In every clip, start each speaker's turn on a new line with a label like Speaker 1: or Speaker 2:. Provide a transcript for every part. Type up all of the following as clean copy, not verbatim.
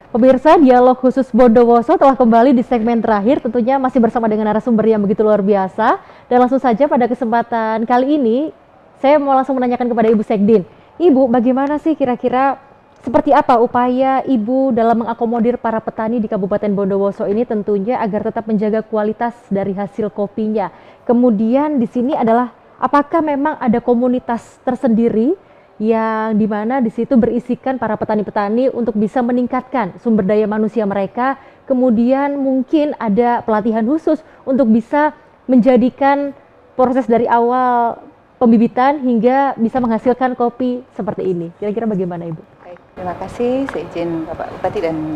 Speaker 1: Pemirsa, dialog khusus Bondowoso telah kembali di segmen terakhir, tentunya masih bersama dengan narasumber yang begitu luar biasa. Dan langsung saja pada kesempatan kali ini, saya mau langsung menanyakan kepada Ibu Sekdin. Ibu, bagaimana sih kira-kira seperti apa upaya Ibu dalam mengakomodir para petani di Kabupaten Bondowoso ini tentunya agar tetap menjaga kualitas dari hasil kopinya. Kemudian di sini adalah apakah memang ada komunitas tersendiri yang dimana di situ berisikan para petani-petani untuk bisa meningkatkan sumber daya manusia mereka, kemudian mungkin ada pelatihan khusus untuk bisa menjadikan proses dari awal pembibitan hingga bisa menghasilkan kopi seperti ini. Kira-kira bagaimana Ibu?
Speaker 2: Baik, terima kasih seizin Bapak Bupati dan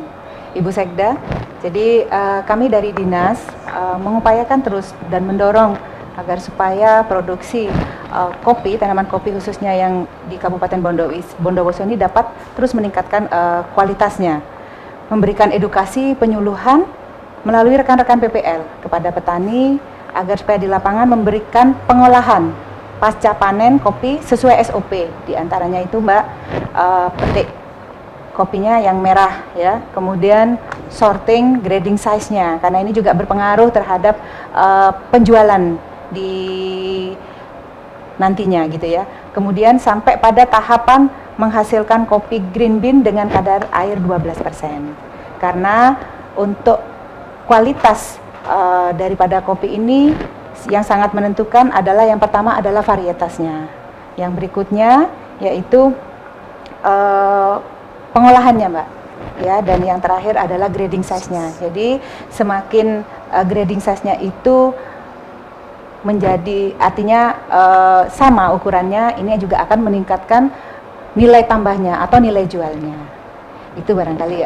Speaker 2: Ibu Sekda. Jadi kami dari Dinas mengupayakan terus dan mendorong agar supaya produksi kopi, tanaman kopi khususnya yang di Kabupaten Bondowoso ini dapat terus meningkatkan kualitasnya. Memberikan edukasi, penyuluhan melalui rekan-rekan PPL kepada petani agar supaya di lapangan memberikan pengolahan pasca panen kopi sesuai SOP. Di antaranya itu Mbak, petik kopinya yang merah ya, kemudian sorting, grading size-nya, karena ini juga berpengaruh terhadap penjualan di nantinya gitu ya. Kemudian sampai pada tahapan menghasilkan kopi green bean dengan kadar air 12%. Karena untuk kualitas daripada kopi ini yang sangat menentukan adalah yang pertama adalah varietasnya. Yang berikutnya yaitu pengolahannya Mbak. Ya, dan yang terakhir adalah grading size-nya. Jadi semakin grading size-nya itu menjadi artinya sama ukurannya, ini juga akan meningkatkan nilai tambahnya atau nilai jualnya. Itu barangkali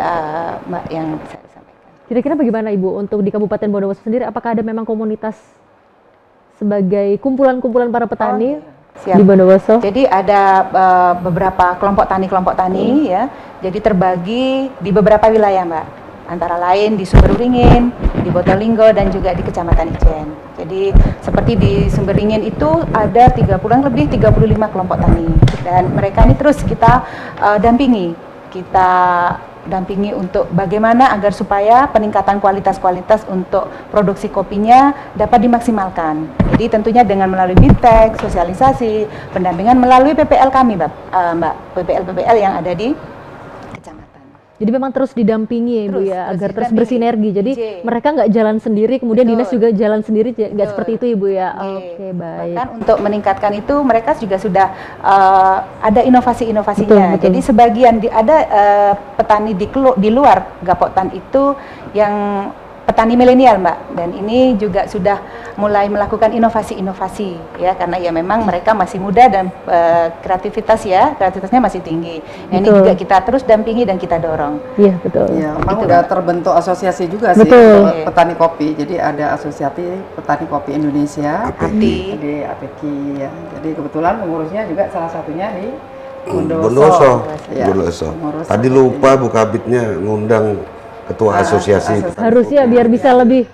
Speaker 2: Mbak yang bisa disampaikan.
Speaker 1: Kira-kira bagaimana Ibu untuk di Kabupaten Bondowoso sendiri, apakah ada memang komunitas sebagai kumpulan-kumpulan para petani di Bondowoso?
Speaker 2: Jadi ada beberapa kelompok tani ya. Jadi terbagi di beberapa wilayah Mbak. Antara lain di Sumberingin, di Bottolinggo, dan juga di Kecamatan Ijen. Jadi seperti di Sumberingin itu ada 35 kelompok tani, dan mereka ini terus kita dampingi untuk bagaimana agar supaya peningkatan kualitas untuk produksi kopinya dapat dimaksimalkan. Jadi tentunya dengan melalui BITEK, sosialisasi, pendampingan melalui PPL kami Mbak, PPL yang ada di
Speaker 1: Jadi memang terus didampingi ya Ibu ya, agar terus bersinergi. Jadi mereka nggak jalan sendiri, kemudian dinas juga jalan sendiri, nggak seperti itu Ibu ya. Oke, baik.
Speaker 2: Bahkan untuk meningkatkan itu mereka juga sudah ada inovasi-inovasinya. Jadi sebagian ada petani di luar Gapoktan itu yang petani milenial Mbak, dan ini juga sudah mulai melakukan inovasi-inovasi ya, karena ya memang mereka masih muda dan kreativitasnya masih tinggi. Nah, ini juga kita terus dampingi dan kita dorong.
Speaker 1: Iya betul.
Speaker 3: Iya, memang udah terbentuk asosiasi juga sih petani kopi. Jadi ada asosiasi petani kopi Indonesia, APKI ya. Jadi kebetulan pengurusnya juga salah satunya di Bondowoso.
Speaker 4: Ya, tadi lupa Bu Kabitnya ngundang ketua asosiasi.
Speaker 1: Harusnya biar bisa lebih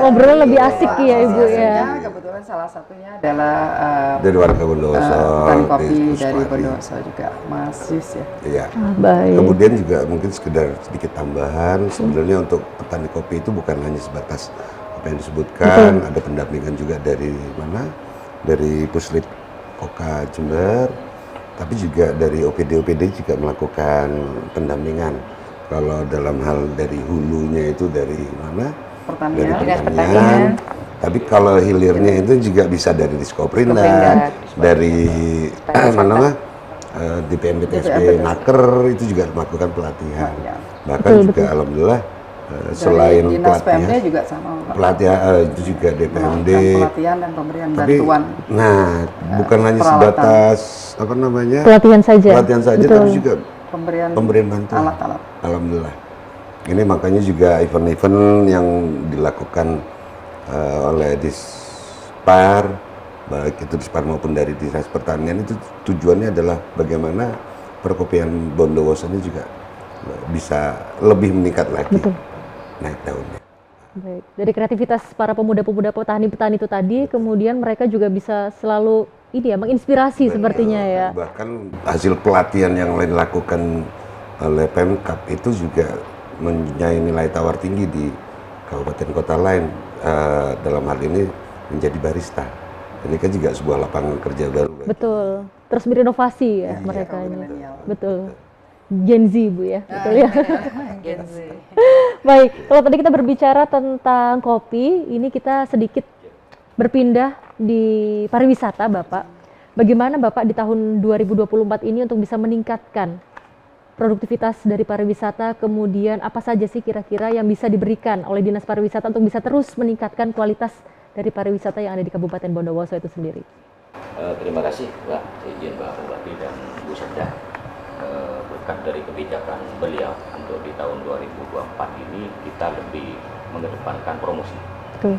Speaker 1: ngobrol lebih asik ya Ibu ya.
Speaker 3: Kebetulan salah satunya adalah
Speaker 4: dari warga Bondowoso,
Speaker 3: petani kopi dari Bondowoso juga, Mas Yus ya.
Speaker 4: Iya.
Speaker 1: Baik.
Speaker 4: Kemudian juga mungkin sekedar sedikit tambahan, sebenarnya untuk petani kopi itu bukan hanya sebatas apa yang disebutkan, ada pendampingan juga dari mana? Dari Puslid Koka Jember, tapi juga dari OPD juga melakukan pendampingan. Kalau dalam hal dari hulunya itu dari mana? Dari pertanian. Tapi kalau hilirnya itu juga bisa dari Diskoprinda, dari mana? Di PMBTSP Naker itu juga melakukan pelatihan. Bahkan juga alhamdulillah selain pelatihan
Speaker 3: juga sama,
Speaker 4: pelatihan itu juga DPMD,
Speaker 3: pelatihan dan pemberian bantuan.
Speaker 4: Nah, bukan hanya sebatas apa namanya?
Speaker 1: Pelatihan saja,
Speaker 4: tapi juga
Speaker 3: pemberian
Speaker 4: bantuan.
Speaker 3: Alat-alat.
Speaker 4: Alhamdulillah. Ini makanya juga event-event yang dilakukan oleh Dispar, baik itu Dispar maupun dari Dinas Pertanian, itu tujuannya adalah bagaimana perkopian Bondowoso ini juga bisa lebih meningkat lagi. Naik daunnya.
Speaker 1: Baik. Dari kreativitas para pemuda-pemuda petani-petani itu tadi, kemudian mereka juga bisa selalu ini ya, menginspirasi sepertinya ya.
Speaker 4: Bahkan hasil pelatihan yang dilakukan oleh Pemkab itu juga mempunyai nilai tawar tinggi di kabupaten kota lain, dalam hal ini menjadi barista. Ini kan juga sebuah lapangan kerja baru.
Speaker 1: Betul. Terus berinovasi ya mereka ini. Betul. Gen Z Bu ya, betul ya.
Speaker 2: Gen Z.
Speaker 1: Baik, kalau tadi kita berbicara tentang kopi, ini kita sedikit berpindah di pariwisata Bapak. Bagaimana Bapak di tahun 2024 ini untuk bisa meningkatkan produktivitas dari pariwisata, kemudian apa saja sih kira-kira yang bisa diberikan oleh Dinas Pariwisata untuk bisa terus meningkatkan kualitas dari pariwisata yang ada di Kabupaten Bondowoso itu sendiri?
Speaker 5: Terima kasih Mbak, izin Mbak Bupati dan Bu Sekda. Berkat dari kebijakan beliau untuk di tahun 2024 ini kita lebih mengedepankan promosi.
Speaker 1: Betul.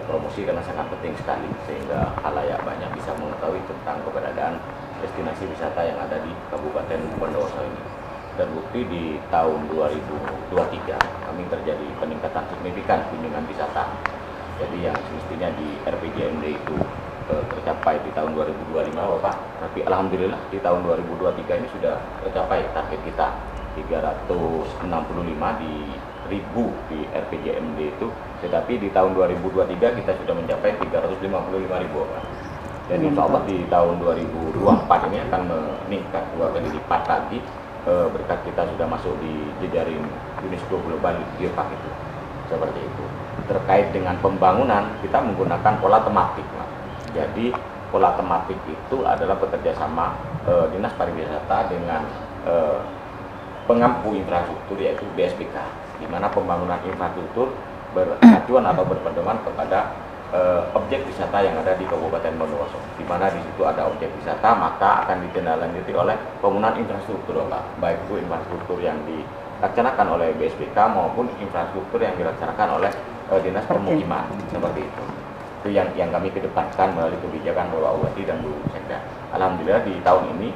Speaker 5: Promosi karena sangat penting sekali sehingga khalayak banyak bisa mengetahui tentang keberadaan destinasi wisata yang ada di Kabupaten Bondowoso ini. Terbukti di tahun 2023 kami terjadi peningkatan signifikan kunjungan wisata. Jadi yang semestinya di RPJMD itu tercapai di tahun 2025 Bapak, tapi alhamdulillah di tahun 2023 ini sudah tercapai target kita 365 di 1000 di RPJMD itu, tetapi di tahun 2023 kita sudah mencapai 355.000 Bapak. Dan insya Allah di tahun 2024 ini akan meningkat 2 kali lipat lagi berkat kita sudah masuk di jejaring UNESCO Global Geopark itu. Seperti itu. Terkait dengan pembangunan, kita menggunakan pola tematik, Pak. Jadi pola tematik itu adalah bekerjasama Dinas Pariwisata dengan pengampu infrastruktur yaitu BSBK, di mana pembangunan infrastruktur beracuan atau berpedoman kepada objek wisata yang ada di Kabupaten Bondowoso, di mana di situ ada objek wisata maka akan ditindaklanjuti oleh pembangunan infrastruktur, Pak. Baik itu infrastruktur yang dilaksanakan oleh BSBK maupun infrastruktur yang dilaksanakan oleh Dinas Permukiman, seperti itu. Itu yang kami kedepankan melalui kebijakan Bapak Bupati dan Bu Sekda. Alhamdulillah di tahun ini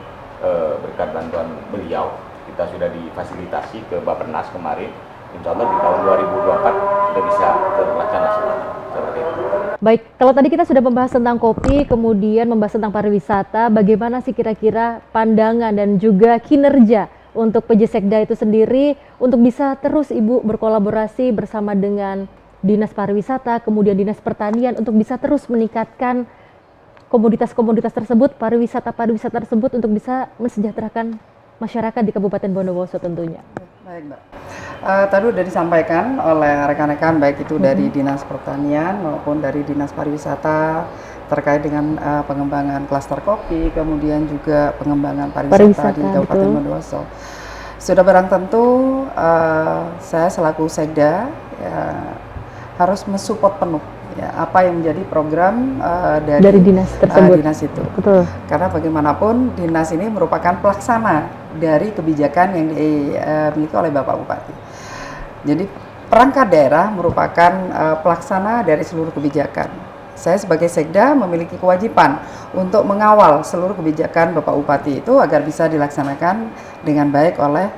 Speaker 5: berkat bantuan beliau kita sudah difasilitasi ke Bappenas kemarin. Insya Allah di tahun 2024 sudah bisa terlaksana seperti itu.
Speaker 1: Baik, kalau tadi kita sudah membahas tentang kopi, kemudian membahas tentang pariwisata, bagaimana sih kira-kira pandangan dan juga kinerja untuk PJ Sekda itu sendiri untuk bisa terus Ibu berkolaborasi bersama dengan Dinas Pariwisata, kemudian Dinas Pertanian untuk bisa terus meningkatkan komoditas-komoditas tersebut, pariwisata tersebut untuk bisa mensejahterakan masyarakat di Kabupaten Bondowoso tentunya.
Speaker 3: Baik, Mbak. Tadi sudah disampaikan oleh rekan-rekan baik itu dari Dinas Pertanian maupun dari Dinas Pariwisata terkait dengan pengembangan klaster kopi, kemudian juga pengembangan pariwisata di Kabupaten Bondowoso. Sudah barang tentu saya selaku Sekda harus mensupport penuh ya, apa yang menjadi program dari
Speaker 1: dinas tersebut.
Speaker 3: Dinas itu.
Speaker 1: Betul.
Speaker 3: Karena bagaimanapun dinas ini merupakan pelaksana dari kebijakan yang dimiliki oleh Bapak Bupati. Jadi perangkat daerah merupakan pelaksana dari seluruh kebijakan. Saya sebagai Sekda memiliki kewajiban untuk mengawal seluruh kebijakan Bapak Bupati itu agar bisa dilaksanakan dengan baik oleh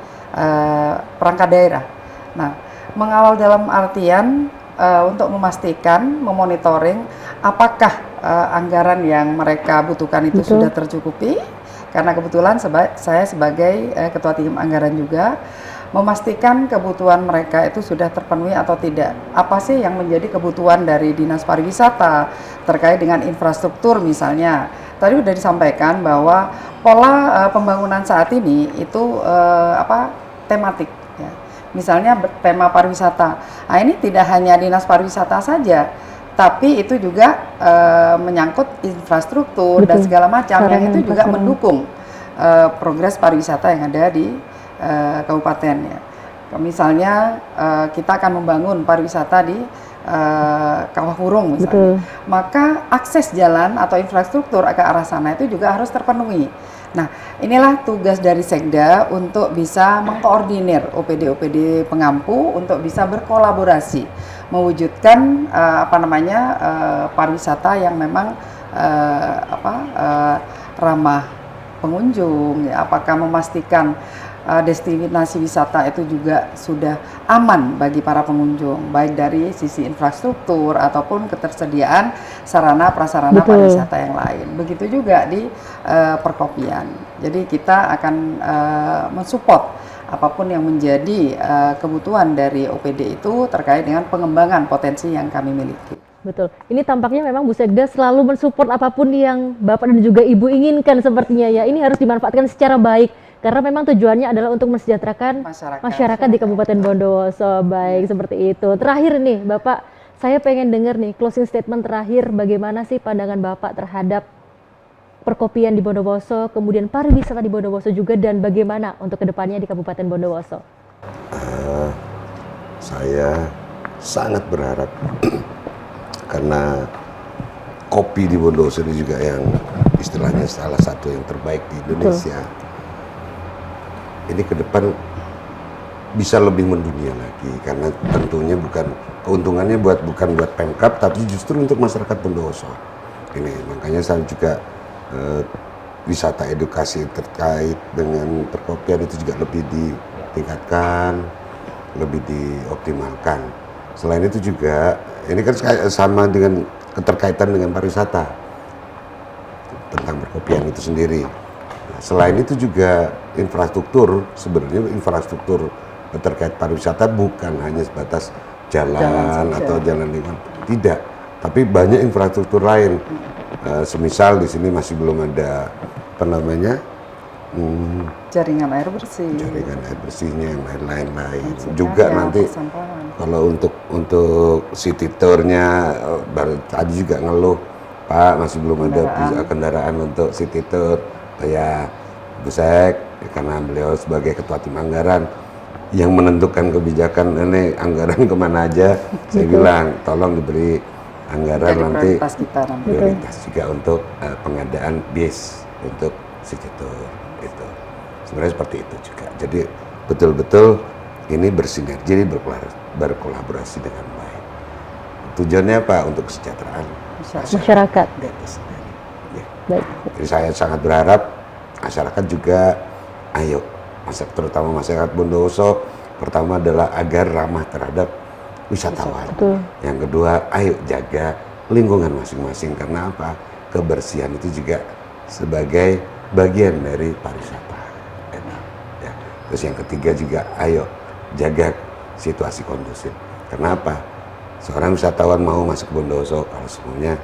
Speaker 3: perangkat daerah. Nah, mengawal dalam artian untuk memastikan, memonitoring apakah anggaran yang mereka butuhkan itu sudah tercukupi. Karena kebetulan saya sebagai Ketua Tim Anggaran juga memastikan kebutuhan mereka itu sudah terpenuhi atau tidak. Apa sih yang menjadi kebutuhan dari Dinas Pariwisata terkait dengan infrastruktur misalnya. Tadi sudah disampaikan bahwa pola pembangunan saat ini itu tematik. Ya. Misalnya tema pariwisata. Nah, ini tidak hanya Dinas Pariwisata saja, tapi itu juga menyangkut infrastruktur dan segala macam yang itu juga mendukung progres pariwisata yang ada di kabupaten ya. Misalnya kita akan membangun pariwisata di Kawah Hurung misalnya. Maka akses jalan atau infrastruktur ke arah sana itu juga harus terpenuhi. Nah, inilah tugas dari Sekda untuk bisa mengkoordinir OPD-OPD pengampu untuk bisa berkolaborasi mewujudkan pariwisata yang memang ramah pengunjung ya, apakah memastikan destinasi wisata itu juga sudah aman bagi para pengunjung baik dari sisi infrastruktur ataupun ketersediaan sarana prasarana pariwisata yang lain. Begitu juga di perkopian. Jadi kita akan mensupport apapun yang menjadi kebutuhan dari OPD itu terkait dengan pengembangan potensi yang kami miliki.
Speaker 1: Betul. Ini tampaknya memang Bu Sekda selalu mensupport apapun yang Bapak dan juga Ibu inginkan sepertinya ya. Ini harus dimanfaatkan secara baik karena memang tujuannya adalah untuk mensejahterakan masyarakat di Kabupaten Bondowoso. Baik, seperti itu. Terakhir nih, Bapak, saya pengen dengar nih closing statement terakhir, bagaimana sih pandangan Bapak terhadap perkopian di Bondowoso, kemudian pariwisata di Bondowoso juga, dan bagaimana untuk kedepannya di Kabupaten Bondowoso?
Speaker 4: Saya sangat berharap karena kopi di Bondowoso ini juga yang istilahnya salah satu yang terbaik di Indonesia. Ini ke depan bisa lebih mendunia lagi karena tentunya keuntungannya bukan buat Pemkab tapi justru untuk masyarakat Bondowoso. Ini makanya saya juga wisata edukasi terkait dengan perkopian itu juga lebih ditingkatkan, lebih dioptimalkan. Selain itu juga ini kan sama dengan keterkaitan dengan pariwisata tentang perkopian itu sendiri. Nah, selain itu juga infrastruktur, sebenarnya infrastruktur terkait pariwisata bukan hanya sebatas jalan atau jalan lingkungan, tidak, tapi banyak infrastruktur lain. Semisal di sini masih belum ada
Speaker 3: jaringan air bersih,
Speaker 4: bersihnya yang lain-lain. Juga nanti kalau untuk city tournya baru tadi juga ngeluh, Pak masih belum ada kendaraan untuk city tour. Ya Bu Sek, karena beliau sebagai ketua tim anggaran yang menentukan kebijakan ini anggaran kemana aja, saya bilang tolong diberi anggaran nanti prioritas juga untuk pengadaan bis untuk city tour itu. Sebenarnya seperti itu juga. Jadi betul-betul ini bersinergi, berkolaborasi dengan baik. Tujuannya apa? Untuk kesejahteraan
Speaker 1: masyarakat.
Speaker 4: Ya.
Speaker 1: Baik.
Speaker 4: Jadi saya sangat berharap masyarakat juga, ayo, terutama masyarakat Bondowoso, pertama adalah agar ramah terhadap wisatawan.
Speaker 1: Betul.
Speaker 4: Yang kedua, ayo jaga lingkungan masing-masing karena apa? Kebersihan itu juga sebagai bagian dari pariwisata. Ya. Terus yang ketiga juga, ayo jaga situasi kondusif. Kenapa? Seorang wisatawan mau masuk ke Bondowoso kalau semuanya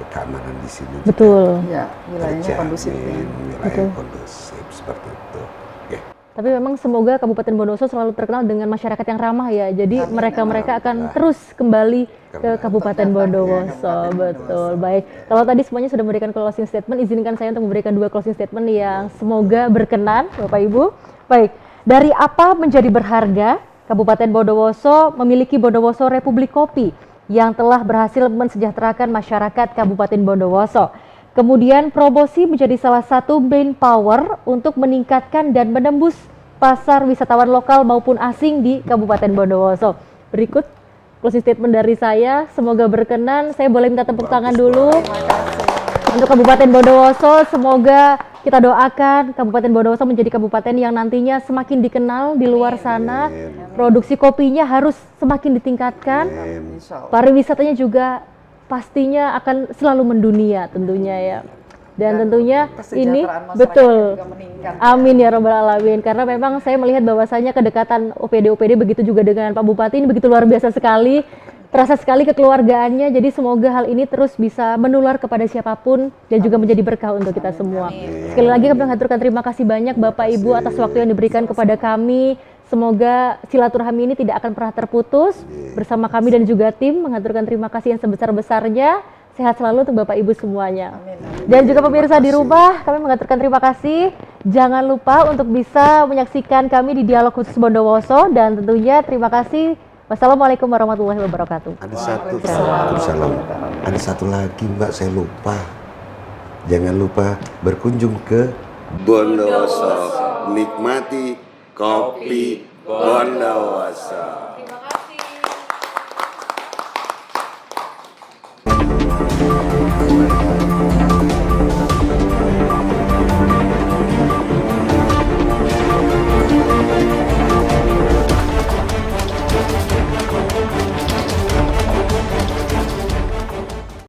Speaker 4: keamanan di sini.
Speaker 1: Betul.
Speaker 3: Ya, wilayahnya kondusif.
Speaker 4: Wilayah kondusif seperti itu. Okay.
Speaker 1: Tapi memang semoga Kabupaten Bondowoso selalu terkenal dengan masyarakat yang ramah ya. Jadi mereka akan terus kembali ke Kabupaten Bondowoso. Betul. Baik. Kalau tadi semuanya sudah memberikan closing statement, izinkan saya untuk memberikan 2 closing statement yang semoga berkenan Bapak Ibu. Baik. Dari apa menjadi berharga, Kabupaten Bondowoso memiliki Bondowoso Republik Kopi yang telah berhasil mensejahterakan masyarakat Kabupaten Bondowoso. Kemudian promosi menjadi salah satu main power untuk meningkatkan dan menembus pasar wisatawan lokal maupun asing di Kabupaten Bondowoso. Berikut closing statement dari saya, semoga berkenan. Saya boleh minta tepuk tangan dulu untuk Kabupaten Bondowoso. Semoga kita doakan Kabupaten Bondowoso menjadi kabupaten yang nantinya semakin dikenal di luar sana. Produksi kopinya harus semakin ditingkatkan. Pariwisatanya juga pastinya akan selalu mendunia tentunya ya. Dan tentunya ini betul. Amin ya robbal alamin. Karena memang saya melihat bahwasanya kedekatan OPD begitu juga dengan Pak Bupati ini begitu luar biasa sekali. Terasa sekali kekeluargaannya, jadi semoga hal ini terus bisa menular kepada siapapun dan juga menjadi berkah untuk kita semua. Sekali lagi kami mengaturkan terima kasih banyak Bapak Ibu atas waktu yang diberikan kepada kami. Semoga silaturahmi ini tidak akan pernah terputus. Bersama kami dan juga tim mengaturkan terima kasih yang sebesar-besarnya. Sehat selalu untuk Bapak Ibu semuanya. Dan juga pemirsa di rumah, kami mengaturkan terima kasih. Jangan lupa untuk bisa menyaksikan kami di Dialog Khusus Bondowoso dan tentunya terima kasih. Wassalamualaikum warahmatullahi wabarakatuh.
Speaker 4: Ada satu lagi Mbak, saya lupa. Jangan lupa berkunjung ke Bondowoso. Nikmati kopi Bondowoso.